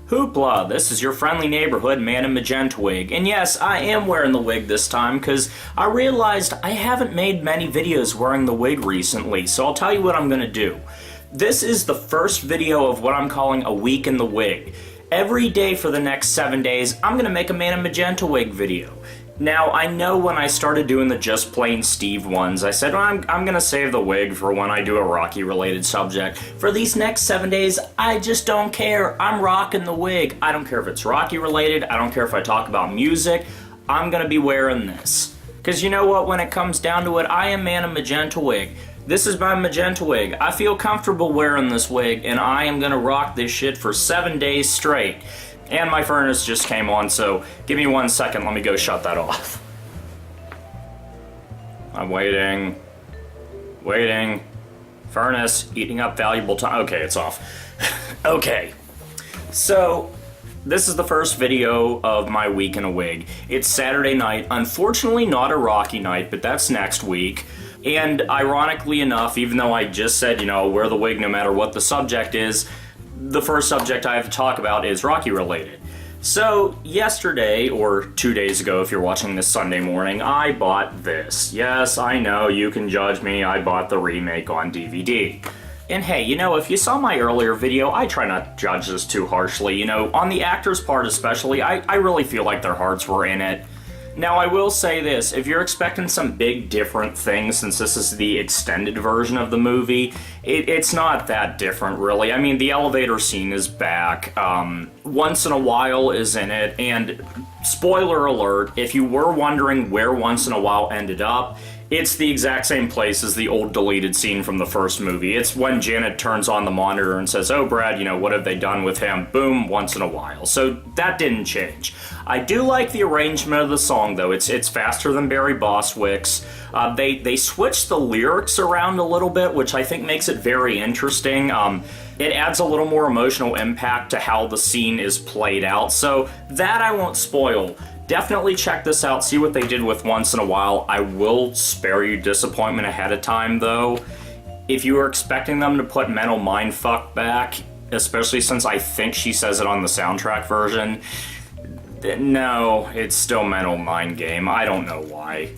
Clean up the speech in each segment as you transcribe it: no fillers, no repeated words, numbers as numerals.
Hoopla, this is your friendly neighborhood man in Magenta Wig. And yes, I am wearing the wig this time because I realized I haven't made many videos wearing the wig recently, so I'll tell you what I'm gonna do. This is the first video of what I'm calling a week in the wig. Every day for the next 7 days, I'm gonna make a man in Magenta Wig video. Now, I know when I started doing the Just Plain Steve ones, I said, well, I'm gonna save the wig for when I do a Rocky-related subject. For these next 7 days, I just don't care. I'm rocking the wig. I don't care if it's Rocky-related. I don't care if I talk about music. I'm gonna be wearing this. Because you know what? When it comes down to it, I am man in Magenta Wig. This is my Magenta Wig. I feel comfortable wearing this wig, and I am gonna rock this shit for 7 days straight. And my furnace just came on, so give me 1 second, let me go shut that off. I'm waiting. Waiting. Furnace, eating up valuable time. Okay, it's off. Okay. So, this is the first video of my week in a wig. It's Saturday night. Unfortunately, not a Rocky night, but that's next week. And ironically enough, even though I just said, you know, wear the wig no matter what the subject is, the first subject I have to talk about is Rocky related. So, yesterday, or 2 days ago if you're watching this Sunday morning, I bought this. Yes, I know, you can judge me, I bought the remake on DVD. And hey, you know, if you saw my earlier video, I try not to judge this too harshly. You know, on the actors' part especially, I really feel like their hearts were in it. Now, I will say this, if you're expecting some big different thing, since this is the extended version of the movie, it's not that different, really. I mean, the elevator scene is back, Once in a While is in it, and spoiler alert, if you were wondering where Once in a While ended up, it's the exact same place as the old deleted scene from the first movie. It's when Janet turns on the monitor and says, oh, Brad, you know, what have they done with him? Boom, Once in a While. So that didn't change. I do like the arrangement of the song, though. It's faster than Barry Bostwick's. They switched the lyrics around a little bit, which I think makes it very interesting. It adds a little more emotional impact to how the scene is played out. So that I won't spoil. Definitely check this out, see what they did with Once in a While. I will spare you disappointment ahead of time, though. If you were expecting them to put Mental Mindfuck back, especially since I think she says it on the soundtrack version, no, it's still Mental Mind Game. I don't know why.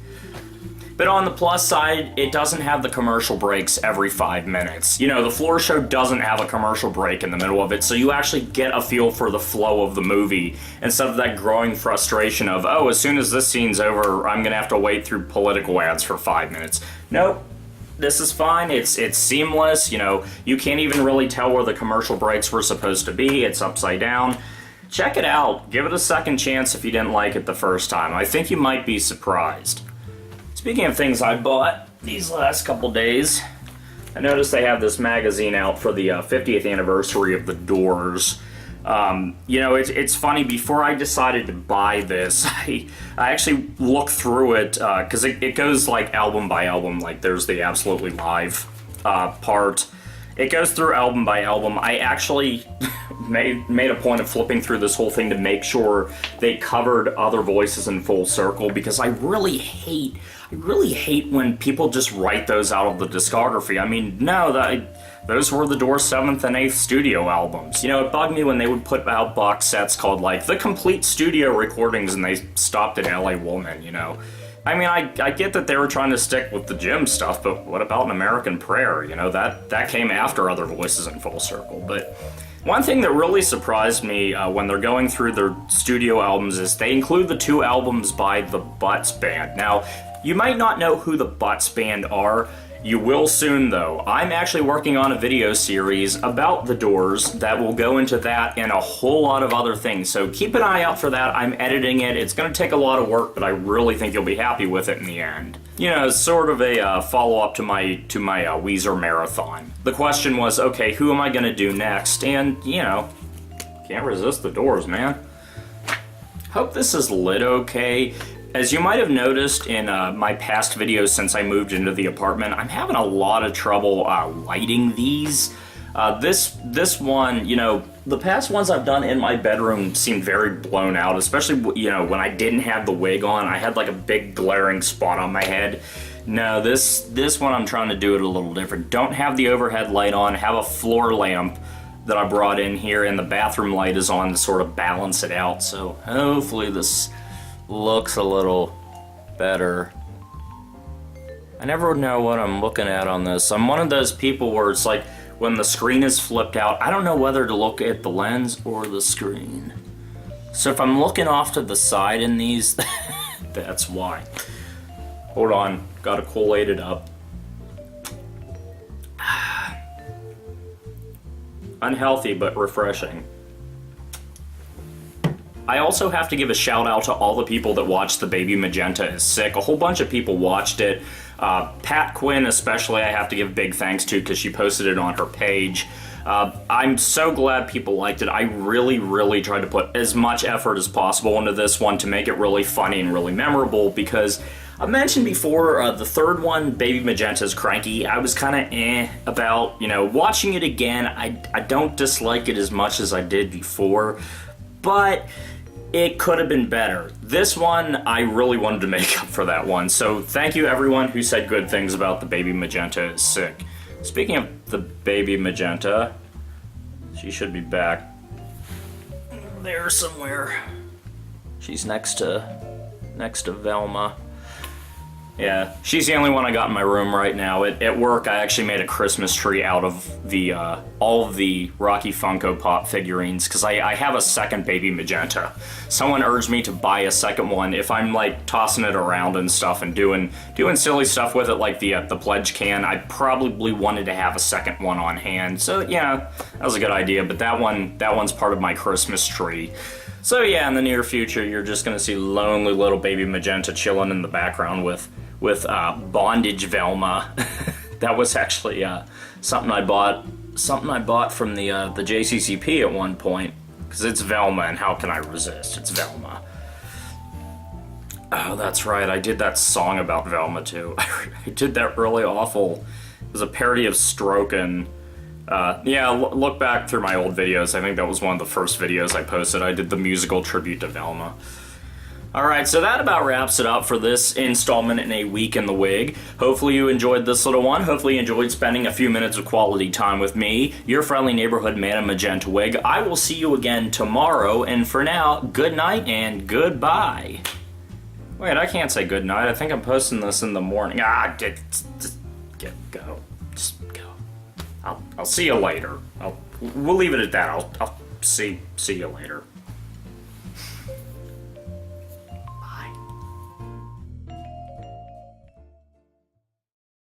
But on the plus side, it doesn't have the commercial breaks every 5 minutes. You know, the floor show doesn't have a commercial break in the middle of it, so you actually get a feel for the flow of the movie, instead of that growing frustration of, oh, as soon as this scene's over, I'm gonna have to wait through political ads for 5 minutes. Nope. This is fine, it's seamless, you know, you can't even really tell where the commercial breaks were supposed to be, it's upside down. Check it out, give it a second chance if you didn't like it the first time. I think you might be surprised. Speaking of things I bought these last couple days, I noticed they have this magazine out for the 50th anniversary of The Doors. You know, it's funny, before I decided to buy this, I actually looked through it, because it goes like album by album, like there's the Absolutely Live part. It goes through album by album. I actually made a point of flipping through this whole thing to make sure they covered other voices in full circle, because I really hate when people just write those out of the discography. I mean, no, those were the Doors' 7th and 8th studio albums. You know, it bugged me when they would put out box sets called, like, the complete studio recordings, and they stopped at LA Woman, you know. I mean, I get that they were trying to stick with the Jim stuff, but what about An American Prayer? You know, that came after Other Voices in Full Circle. But one thing that really surprised me when they're going through their studio albums is they include the 2 albums by the Butts Band. Now, you might not know who the Butts Band are. You will soon, though. I'm actually working on a video series about The Doors that will go into that and a whole lot of other things, so keep an eye out for that. I'm editing it. It's going to take a lot of work, but I really think you'll be happy with it in the end. You know, it's sort of a follow-up to my Weezer marathon. The question was, okay, who am I going to do next? And, you know, can't resist The Doors, man. Hope this is lit okay. As you might have noticed in my past videos since I moved into the apartment, I'm having a lot of trouble lighting these. This one, you know, the past ones I've done in my bedroom seemed very blown out, especially, you know, when I didn't have the wig on. I had like a big glaring spot on my head. No, this one I'm trying to do it a little different. Don't have the overhead light on, have a floor lamp that I brought in here, and the bathroom light is on to sort of balance it out, so hopefully this looks a little better. I never know what I'm looking at on this. I'm one of those people where it's like when the screen is flipped out, I don't know whether to look at the lens or the screen. So if I'm looking off to the side in these, that's why. Hold on, gotta Kool Aid it up. Unhealthy but refreshing. I also have to give a shout out to all the people that watched the Baby Magenta is Sick. A whole bunch of people watched it. Pat Quinn especially I have to give big thanks to because she posted it on her page. I'm so glad people liked it. I really tried to put as much effort as possible into this one to make it really funny and really memorable because I mentioned before the third one, Baby Magenta's Cranky, I was kind of about, you know, watching it again. I don't dislike it as much as I did before, but it could have been better. This one, I really wanted to make up for that one. So thank you everyone who said good things about the Baby Magenta is Sick. Speaking of the Baby Magenta, she should be back there somewhere. She's next to Velma. Yeah, she's the only one I got in my room right now. At work, I actually made a Christmas tree out of the all of the Rocky Funko Pop figurines because I have a second Baby Magenta. Someone urged me to buy a second one if I'm like tossing it around and stuff and doing silly stuff with it like the pledge can. I probably wanted to have a second one on hand. So yeah, that was a good idea. But that one's part of my Christmas tree. So yeah, in the near future, you're just gonna see lonely little Baby Magenta chilling in the background with Bondage Velma. That was actually something I bought from the JCCP at one point because it's Velma, and how can I resist? It's Velma. Oh, that's right. I did that song about Velma too. I did that really awful. It was a parody of Stroke and. Yeah, look back through my old videos. I think that was one of the first videos I posted. I did the musical tribute to Velma. Alright, so that about wraps it up for this installment in A Week in the Wig. Hopefully you enjoyed this little one. Hopefully you enjoyed spending a few minutes of quality time with me, your friendly neighborhood man in Magenta Wig. I will see you again tomorrow, and for now, good night and goodbye. Wait, I can't say good night. I think I'm posting this in the morning. Just go. Just go. I'll see you later. We'll leave it at that. I'll see you later.